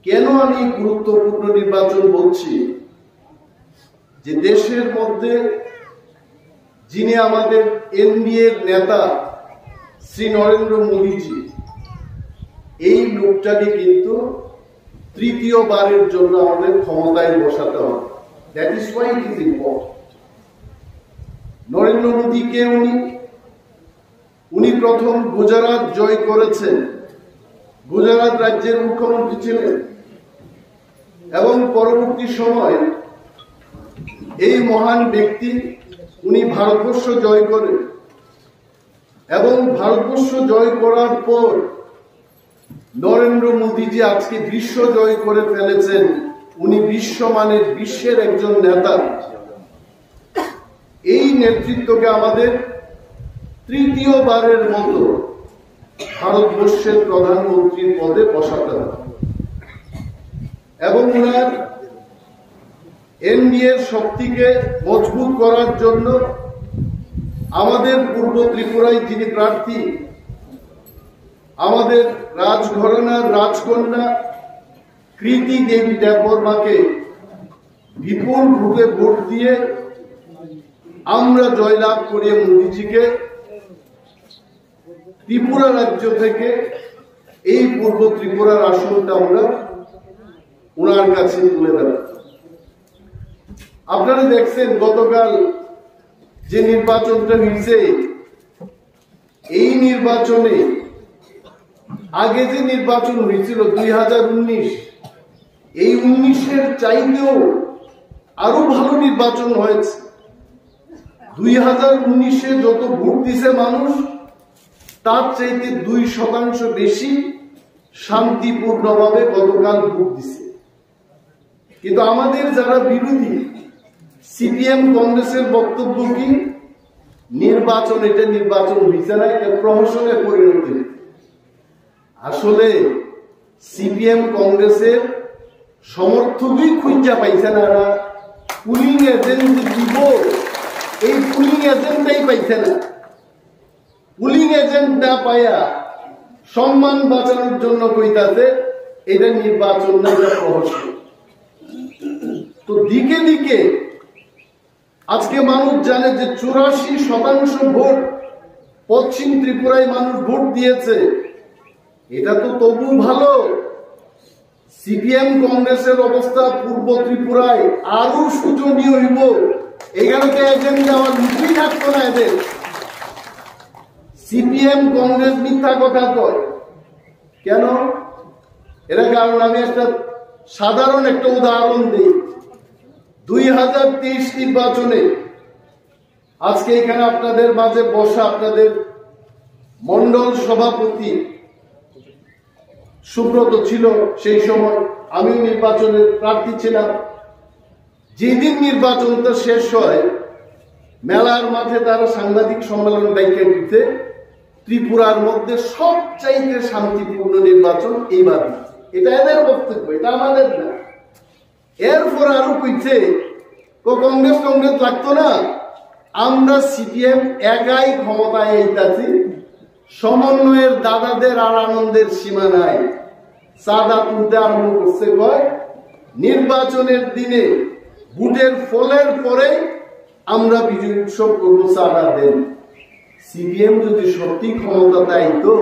কেন আমি গুরুত্বপূর্ণ নির্বাচন বলছি? যে দেশের মধ্যে যিনি আমাদের এনডিএর নেতা শ্রী নরেন্দ্র মোদীজি, এই লোকটাকে কিন্তু তৃতীয়বারের জন্য আমাদের ক্ষমতায় বসাতে হবে। That is why it is important. Narendra মোদীকে উনি প্রথম গুজরাট জয় করেছেন, গুজরাট রাজ্যের মুখ্যমন্ত্রী ছিলেন, এবং পরবর্তী সময় এই মহান ব্যক্তি উনি ভারতবর্ষ জয় করেন, এবং ভারতবর্ষ জয় করার পর নরেন্দ্র মোদীজি আজকে বিশ্ব জয় করে ফেলেছেন। উনি বিশ্বমানের, বিশ্বের একজন নেতা। এই নেতৃত্বকে আমাদের তৃতীয়বারের মতো ভারতবর্ষের প্রধানমন্ত্রীর পদে বসাতে হবে, এবং ওনার এনডিএর শক্তিকে মজবুত করার জন্য আমাদের পূর্ব ত্রিপুরায় যিনি প্রার্থী, আমাদের রাজঘরানার রাজকন্যা কৃতি দেবী দেববর্মাকে বিপুল রূপে ভোট দিয়ে আমরা জয়লাভ করিয়ে মোদীজিকে ত্রিপুরা রাজ্য থেকে এই পূর্ব ত্রিপুরার আসনটা আমরা ওনার কাছে তুলে দেব। আপনারা দেখছেন গতকাল যে নির্বাচনটা হয়েছে, এই নির্বাচনে আগে যে নির্বাচন হয়েছিল 2019, এই 19-এর চাইতেও আরো ভালো নির্বাচন হয়েছে। 2019-এ যত ভোট দিছে মানুষ, তার চাইতে 2% বেশি শান্তিপূর্ণভাবে গতকাল ভোট দিছে। কিন্তু আমাদের যারা বিরোধী, সিপিএম কংগ্রেসের বক্তব্য কি? নির্বাচন, এটা নির্বাচন হয়েছে না, এটা প্রহসনে পরিণত। আসলে সিপিএম কংগ্রেসের সমর্থকই খুঁজা পাইছে না, পুলিং এজেন্ট দিব, এই পুলিং এজেন্টটাই পাইছে না। পুলিং এজেন্ট না পাইয়া সম্মান বাঁচানোর জন্য কইতাছে এটা নির্বাচন না, এটা প্রহসন। তো দিকে দিকে আজকে মানুষ জানে যে 84% ভোট পশ্চিম ত্রিপুরায় মানুষ ভোট দিয়েছে। এটা তো তবু ভালো। সিপিএম কংগ্রেসের অবস্থা পূর্ব ত্রিপুরায় আরো শোচনীয় হইব। এখানে তো এজেন্ট যাওয়ার মুখই থাকতো না এদের। সিপিএম কংগ্রেস মিথ্যা কথা কয় কেন? এরা কারণ আমি একটা সাধারণ একটা উদাহরণ দিই। 2023 নির্বাচনে আজকে এখানে আপনাদের মাঝে বসা আপনাদের মন্ডল সভাপতি সুব্রত ছিল, সেই সময় আমিও নির্বাচনের প্রার্থী ছিলাম। যেদিন নির্বাচনটা শেষ হয়, মেলার মাঠে তারা সাংবাদিক সম্মেলন ডাইকে দিতে, ত্রিপুরার মধ্যে সবচাইতে শান্তিপূর্ণ নির্বাচন এইবার। এটা এদের বক্তব্য, এটা আমাদের না। এরপর আরো কইছে কংগ্রেস লাগতো না, আমরা সিপিএম একাই ক্ষমতায় আইতাছি, সমন্বয়ের দাদাদের আর আনন্দের সীমা নাই। চাঁদা তুলতে আরম্ভ করছে, কয় নির্বাচনের দিনে ভোটের ফলের পরে আমরা বিজয় উৎসব করবো, চাঁদা দেন। সিপিএম যদি সত্যি ক্ষমতা আইতো,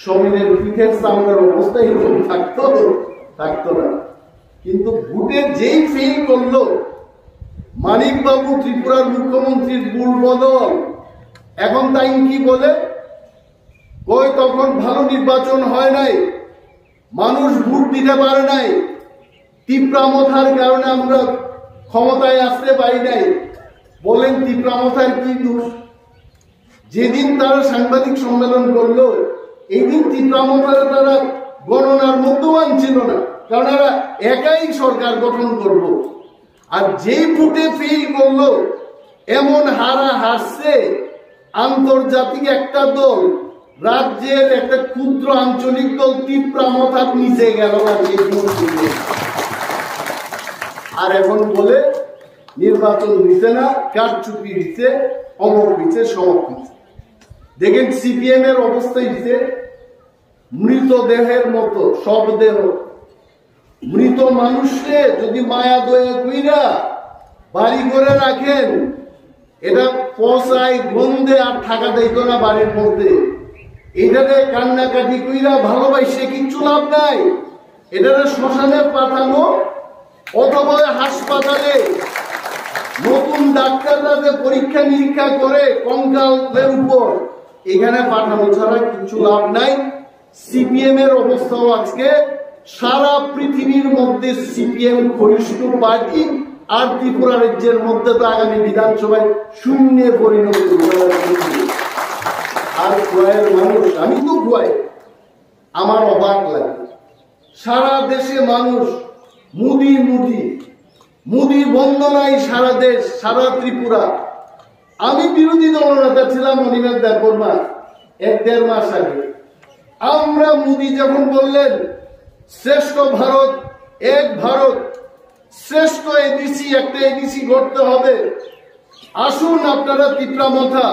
সমীরের পিঠের চামড়ার অবস্থা এরকম থাকতো না। কিন্তু ভোটে যেই ফেল করলো, মানিক বাবু ত্রিপুরার মুখ্যমন্ত্রীর ভুল বদল, এখন তাই কি বলে কই তখন ভালো নির্বাচন হয় নাই, মানুষ ভোট দিতে পারে নাই, তীব্রামথার কারণে আমরা ক্ষমতায় আসতে পারি নাই। বলেন তীব্রামথার কি দোষ? যেদিন তারা সাংবাদিক সম্মেলন করলো, এই দিন তীব্রামথার তারা গণনার মধ্যেও আনছিল না, কারণ এরা একাই সরকার গঠন করব। আর যেই ভোটে ফেল করলো, এমন হারছে আন্তর্জাতিক একটা দল, রাজ্যের একটা ক্ষুদ্র আঞ্চলিক দল তীব্রামথার নিচে গেল না। আর এখন বলে নির্বাচন হইছে না, কারচুপি হইছে, অমক হইছে, সমক হইছে। দেখেন সিপিএম এর অবস্থা হইছে মৃতদেহের মতো, সব দেহ মৃত মানুষকে যদি মায়া দয়া কইরা বাড়ি করে রাখেন, এটা পচায় গন্ধে আর থাকা দিত না বাড়ির মধ্যে। এটারে কান্নাকাটি কইরা ভালোবাসে কিচ্ছু লাভ নাই। এটারে শ্মশানে পাঠানো অথবা হাসপাতালে নতুন ডাক্তাররা যে পরীক্ষা নিরীক্ষা করে কঙ্কালের উপর, এখানে পাঠানো ছাড়া কিছু লাভ নাই। সিপিএম এর অবস্থাও আজকে সারা পৃথিবীর মধ্যে সিপিএম ঘনিষ্ঠ পার্টি, আর ত্রিপুরা রাজ্যের মধ্যে তো আগামী বিধানসভায় শূন্যে পরিণত। আর গোয়ার মানুষ, আমি তো গোয়ায়, আমার অবাক লাগে সারা দেশে মানুষ মুদি মুদি মুদি বন্দনায় সারা দেশ, সারা ত্রিপুরা। আমি বিরোধী দলনেতা ছিলাম অনিমেষ দেববর্মা 1-1.5 মাস আগে। আমরা মোদী যখন বললেন শ্রেষ্ঠ ভারত, এক ভারত, শ্রেষ্ঠ এডিসি, একটা এডিসি করতে হবে, আসুন আপনারা ত্রিপুরা মাথা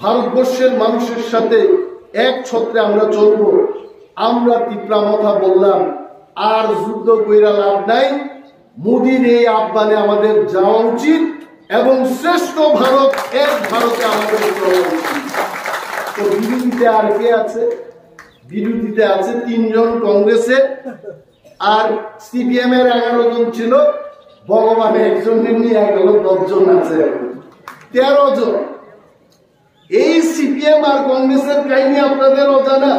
ভারতবর্ষের মানুষের সাথে এক ছত্রে আমরা চলব। আমরা ত্রিপুরা মাথা বললাম আর যুদ্ধ কইরা লাভ নাই, মোদীর এই আহ্বানে আমাদের যাওয়া উচিত এবং শ্রেষ্ঠ ভারত, এক ভারতে আমাদের চলা উচিত। তো বিরোধীতে আর কে আছে? বিরোধীতে আছে 3 জন কংগ্রেসের, আর সিপিএম এর 11 জন ছিল, ভগবানের একজন নিয়ে গেল 10 জন আছে, 13 জন। এই সিপিএম আর কংগ্রেসের কাহিনী আপনাদের অজানা।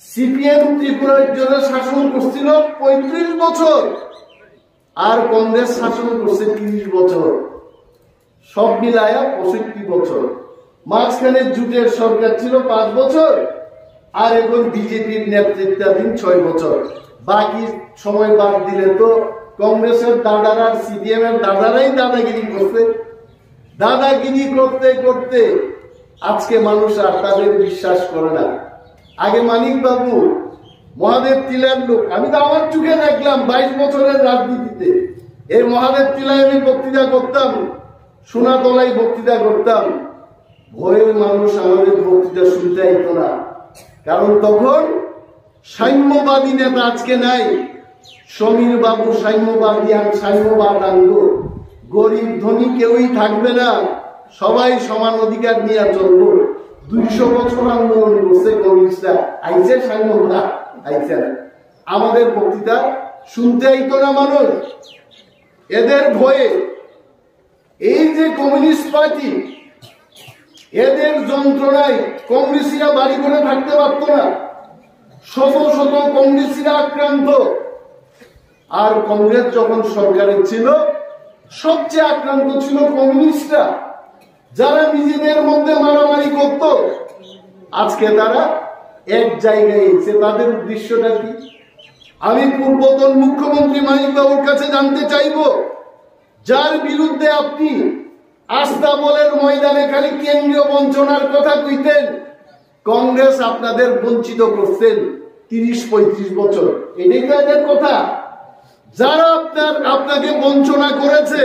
সিপিএম ত্রিপুরার জন্য শাসন করছিল 35 বছর, আর কংগ্রেস শাসন করছে 30 বছর, সব মিলায়া 65 বছর। মাঝখানে জুটের সরকার ছিল 5 বছর, আর এখন বিজেপির নেতৃত্বাধীন 6 বছর। বাকি সময় বাদ দিলে তো কংগ্রেসের দাদারা আর সিপিএম এর দাদারাই দাদাগিরি করছে। দাদাগিরি করতে করতে আজকে মানুষ আর তাদের বিশ্বাস করে না। আগে মানিক বাবু মহাদেব তিলার লোক, আমি তো আমার চোখে দেখলাম 22 বছরের রাজনীতিতে। এই মহাদেব তিলায় আমি বক্তৃতা করতাম, সোনাতলায় বক্তৃতা করতাম, ভয়ে মানুষ আমাদের বক্তৃতা শুনতে হইতো না, কারণ তখন সাম্যবাদী নেতা আজকে নাই। সমীর বাবু সাম্যবাদী, আর সাম্যবাদ আনব, গরিব ধনী কেউই থাকবে না, সবাই সমান অধিকার নিয়ে চলবো। 200 বছর আন্দোলন করছে কমিউনিস্টরা, আইছে সাম্যবাদ, আইছে না। আমাদের বক্তৃতা শুনতে আইতো না মানুষ, এদের ভয়ে। এই যে কমিউনিস্ট পার্টি, এদের যন্ত্রণায় কংগ্রেসীরা বাড়ি করে থাকতে পারত না, শত শত কংগ্রেসীরা আক্রান্ত। আর কংগ্রেস যখন সরকারে ছিল সবচেয়ে আক্রান্ত ছিল কমিউনিস্টরা, যারা নিজেদের মধ্যে মারামারি করত। আজকে তারা এক জায়গায় এসে, তাদের উদ্দেশ্যটা কি? আমি পূর্বতন মুখ্যমন্ত্রী মানিক বাবুর কাছে জানতে চাইব, যার বিরুদ্ধে আপনি আস্তাবলের ময়দানে খালি কেন্দ্রীয় বঞ্চনার কথা কইতেন, কংগ্রেস আপনাদের বঞ্চিত করছেন 30-35 বছর। এটাই তো এদের কথা। যারা আপনাকে বঞ্চনা করেছে,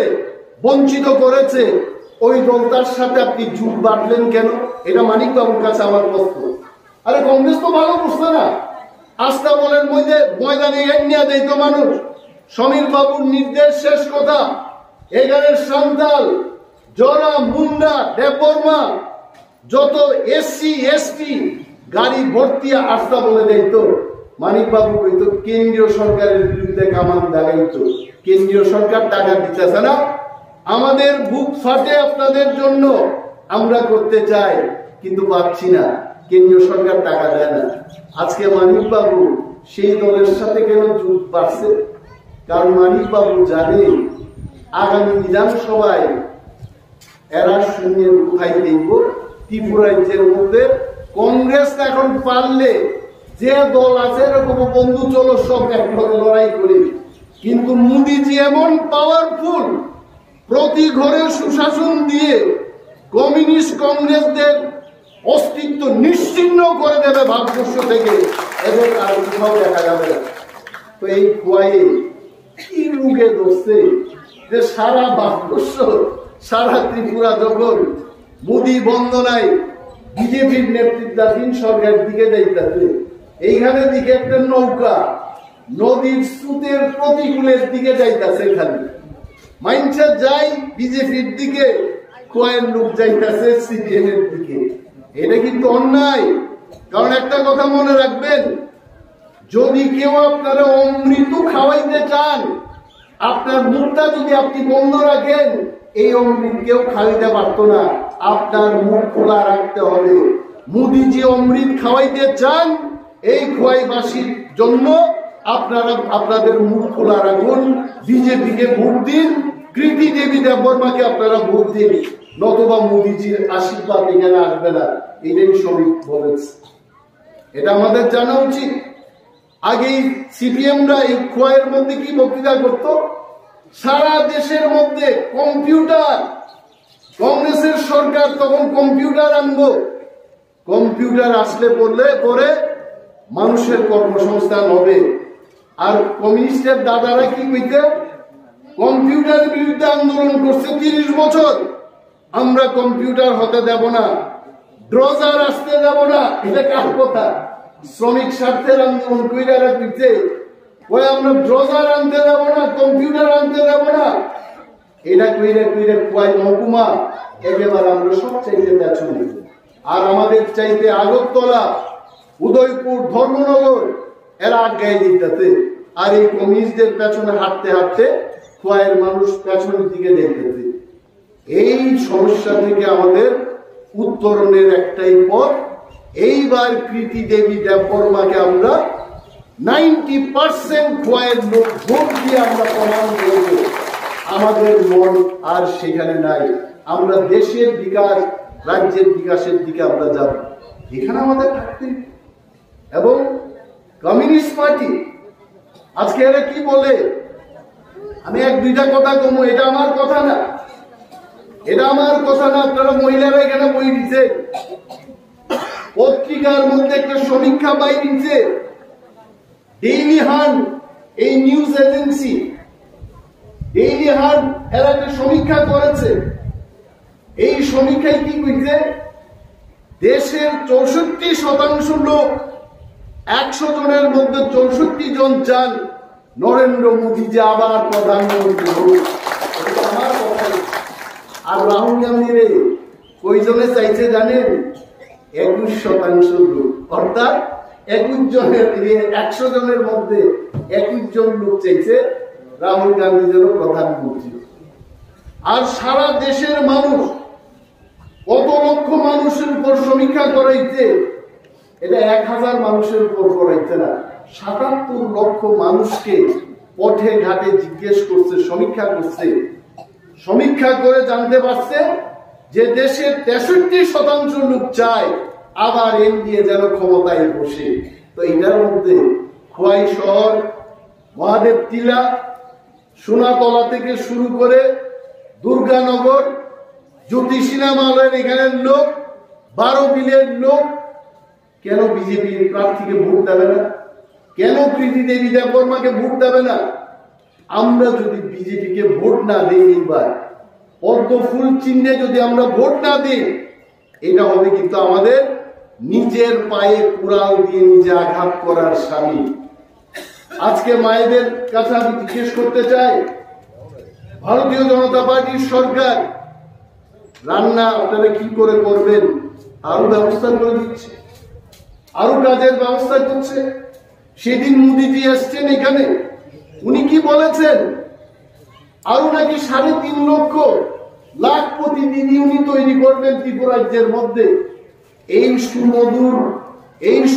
বঞ্চিত করেছে, ওই দলটার সাথে আপনি জুট বাঁধলেন কেন? এটা মানিক বাবুর কাছে আমার প্রশ্ন। আরে কংগ্রেস তো ভালো করছে না, আস্তাবলের ময়দানে নিয়ে দেয় তো মানুষ। সমীর বাবুর নির্দেশ, শেষ কথা, এখানের সান্তাল, জরা, মুন্ডা, দেববর্মা, যত এসসি এসটি গাড়ি ভর্তি আস্থা বলে দিত। মানিক বাবু কইতো কেন্দ্রীয় সরকারের বিরুদ্ধে কামান দাগাইতো, কেন্দ্রীয় সরকার টাকা দিতেছে না, আমাদের বুক ফাটে আপনাদের জন্য, আমরা করতে চাই কিন্তু পাচ্ছি না, কেন্দ্রীয় সরকার টাকা দেয় না। আজকে মানিক বাবু সেই দলের সাথে কেন জুট বাড়ছে? কারণ মানিক বাবু জানে আগামী বিধানসভায় এরা শূন্যের উঠাই দেখব। ত্রিপুরা রাজ্যের মধ্যে কংগ্রেস এখন পারলে যে দল আছে এরকম বন্ধু চলো সব একভাবে লড়াই করি, কিন্তু মোদীজি এমন পাওয়ারফুল, প্রতি ঘরে সুশাসন দিয়ে কমিউনিস্ট কংগ্রেসদের অস্তিত্ব নিশ্চিহ্ন করে দেবে ভারতবর্ষ থেকে, এবং আর কোথাও দেখা যাবে না। তো এই খোয়াইয়ে কি রুগে ধরছে যে সারা ভারতবর্ষ, সারা ত্রিপুরা যখন মোদী বন্দনায় বিজেপির নেতৃত্বাধীন সরকার দিকে যাইতেছে, এইখানে দিকে একটা নৌকা নদীর স্রোতের প্রতিকূলের দিকে যাইতেছে, খালি মাইনসা যাই বিজেপির দিকে, খোয়াইয়ের লোক যাইতেছে সিপিএম এর দিকে। এটা কিন্তু অন্যায়। কারণ একটা কথা মনে রাখবেন, যদি কেউ আপনারা অমৃত খাওয়াইতে চান, আপনার মুখটা যদি আপনি বন্ধ রাখেন, এই অমৃত কেউ খাওয়াইতে পারতো না। আপনার মুখ খোলা রাখতে হবে। মোদিজি অমৃত খাওয়াইতে চান, এই খোয়াইবাসীর জন্য আপনারা আপনাদের মুখ খোলা রাখুন। বিজেপিকে ভোট দিন, কৃতি দেবী দেববর্মাকে আপনারা ভোট দিন, নতুবা মোদিজির আশীর্বাদ এখানে আসবে না। এটাই শ্রমিক বলেছে, এটা আমাদের জানা উচিত। আগেই সিপিএমরা এই খোয়াইয়ের মধ্যে কি বক্তৃতা করত, সারা দেশের মধ্যে কম্পিউটার, কংগ্রেসের সরকার তখন কম্পিউটার আনবো, কম্পিউটার আসলে পরে মানুষের কর্মসংস্থান হবে। আর কমিউনিস্টের দাদারা কি কইতে, কম্পিউটারের বিরুদ্ধে আন্দোলন করছে 30 বছর, আমরা কম্পিউটার হতে দেব না, ড্রজার আসতে দেব না। এটা কার কথা? শ্রমিক স্বার্থের আন্দোলন কইরা রাখছে, ওই আমরা ড্রজার আনতে দেব না, কম্পিউটার আনতে দেব না। এটা কইরা খোয়াই মহকুমা একেবারে আমরা সব চাইতে পেছনে। আর আমাদের চাইতে আগরতলা, উদয়পুর, ধর্মনগর এরা আটকাই দিতেছে। আর এই কমিউনিস্টদের পেছনে হাঁটতে হাঁটতে খোয়াইয়ের মানুষ পেছনের দিকে দেখতেছে। এই সমস্যা থেকে আমাদের উত্তরণের একটাই পথ, এইবার কৃতি দেবী দেববর্মাকে আমরা 90% খোয়াইয়ের লোক ভোট দিয়ে আমরা প্রমাণ করব আমাদের মন আর সেখানে নাই। আমরা দেশের বিকাশ, রাজ্যের বিকাশের দিকে আমরা যাব, এখানে আমাদের থাকতে। এবং কমিউনিস্ট পার্টি আজকে এরা কি বলে, আমি 1-2টা কথা কমো, এটা আমার কথা না, এটা আমার কথা না। আপনারা মহিলারা এখানে বই দিচ্ছে, পত্রিকার মধ্যে একটা সমীক্ষা পাই দিচ্ছে, ডেইলি হান্ট, এই নিউজ এজেন্সি ডেইলি হান্ট এরা একটা সমীক্ষা করেছে। এই সমীক্ষায় কি কইছে, দেশের 64% লোক, 100 জনের মধ্যে 64 জন চান নরেন্দ্র মোদী যে আবার প্রধানমন্ত্রী হোক। আমার কথা। আর রাহুল গান্ধীর কয়জনে চাইছে জানেন? 21% লোক, অর্থাৎ 21 জনের 100 জনের মধ্যে 21 জন লোক চাইছে রাহুল গান্ধী যেন প্রধানমন্ত্রী। আর সারা দেশের মানুষ, কত লক্ষ মানুষের উপর সমীক্ষা করাইছে, এটা 1000 মানুষের উপর করাইছে না, 77 লক্ষ মানুষকে পথে ঘাটে জিজ্ঞেস করছে, সমীক্ষা করছে। সমীক্ষা করে জানতে পারছে যে দেশের 63% লোক চায় আবার এনডিএ যেন ক্ষমতায় বসে। তো এটার মধ্যে খোয়াই শহর, মহাদেব টিলা, সোনাতলা থেকে শুরু করে দুর্গানগর, জ্যোতি সিনেমালয়ের এখানের লোক, 12 বিলের লোক কেন বিজেপির প্রার্থীকে ভোট দেবে না? কেন কৃতি দেবী দেববর্মাকে ভোট দেবে না? আমরা যদি বিজেপিকে ভোট না দিই, এইবার পদ্ম ফুল চিহ্নে যদি আমরা ভোট না দিই, এটা হবে কিন্তু আমাদের নিজের পায়ে কুড়াল দিয়ে নিজে আঘাত করার স্বামী। আজকে মায়েদের কাছে আমি জিজ্ঞেস করতে চাই, ভারতীয় জনতা পার্টির সরকার রান্না আপনারা কি করে করবেন আরো ব্যবস্থা করে দিচ্ছে, আরো কাজের ব্যবস্থা করছে। সেদিন মোদীজি এসছেন এখানে, উনি কি বলেছেন? আরো নাকি 3.5 লক্ষ প্রতিদিনই উনি তৈরি করবেন ত্রিপুরা রাজ্যের মধ্যে। এই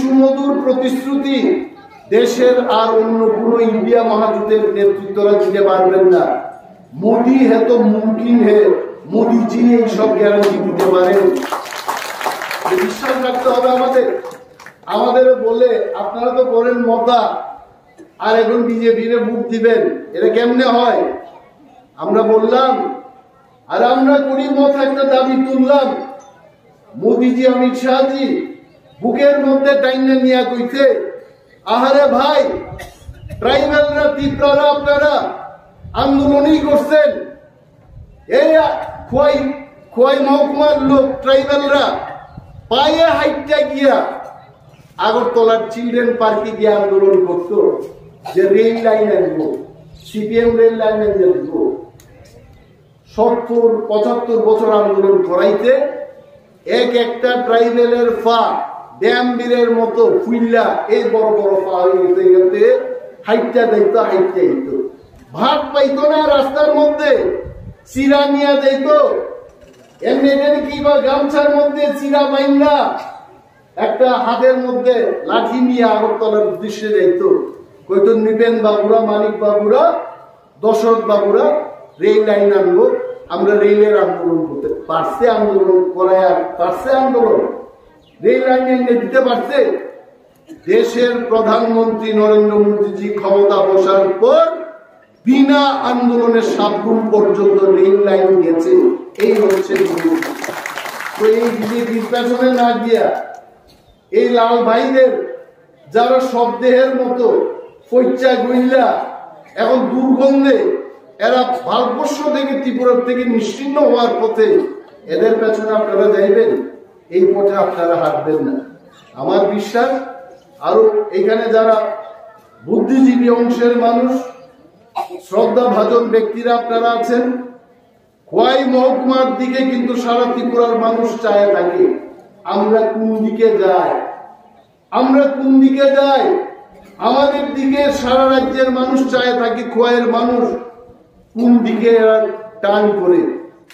সুমধুর প্রতিশ্রুতি দেশের আর অন্য কোন ইন্ডিয়া মহাজোটের নেতৃত্বরা দিতে পারবেন না। মোদী হে তো মুমকিন হে, মোদীজি এইসব গ্যারান্টি দিতে পারেন। বিশ্বাস রাখতে হবে আমাদের বলে আপনারা তো করেন মতা, আর এখন বিজেপির ভোট দিবেন, এটা কেমনে হয়? আমরা বললাম, আর আমরা করি মত, একটা দাবি তুললাম, মোদীজি অমিত শাহজি বুকের মধ্যে টাইনে নিয়ে কইছে, আহারে ভাই, ট্রাইবেলরা, ত্রিপুরারা আপনারা আন্দোলনই করছেন, এই খোয়াই মহকুমার লোক ট্রাইবেলরা পায়ে হাইটটা গিয়া আগরতলার চিলড্রেন পার্কে গিয়ে আন্দোলন করত। যে রেল লাইন আনবো, সিপিএম রেল লাইন আনবো, 70-75 বছর আন্দোলন করাইতে এক একটা ট্রাইবেলের ফা ড্যামবীরের মতো ফুইল্লা এই বড় বড় পা হইতে গেতে হাইটটা যাইতো হাইটটা যাইতো, ভাত পাইতো না রাস্তার মধ্যে, চিরা নিয়ে যাইতো এমনি কি বা গামছার মধ্যে চিরা বাইন্দা একটা হাতের মধ্যে লাঠি নিয়ে আগরতলার উদ্দেশ্যে যাইতো। কইতো নিবেন বাবুরা, মানিক বাবুরা, দশরথ বাবুরা রেল লাইন আনবো, আমরা রেলের আন্দোলন করতে পারছে, আন্দোলন করায় পারছে, আন্দোলন রেল লাইন এনে দিতে পারছে। দেশের প্রধানমন্ত্রী নরেন্দ্র মোদীজি ক্ষমতা বসার পর বিনা আন্দোলনের 7 গুণ পর্যন্ত রেল লাইন গেছে। এই হচ্ছে তো এই বিজেপির পেছনে না গিয়া এই লাল ভাইদের যারা শবদেহের মতো ফইচা গইলা এখন দুর্গন্ধে এরা ভারতবর্ষ থেকে ত্রিপুরার থেকে নিশ্চিহ্ন হওয়ার পথে, এদের পেছনে আপনারা যাইবেন, এই পথে আপনারা হাঁটবেন না। আমার বিশ্বাস আরো এখানে যারা বুদ্ধিজীবী অংশের মানুষ, শ্রদ্ধা ভাজন ব্যক্তিরা আপনারা আছেন, খোয়াই মহকুমার দিকে কিন্তু সারা ত্রিপুরার মানুষ চায় থাকে আমরা কোন দিকে যাই, আমরা কোন দিকে যাই, আমাদের দিকে সারা রাজ্যের মানুষ চায় থাকে খোয়াইয়ের মানুষ কোন দিকে টান করে।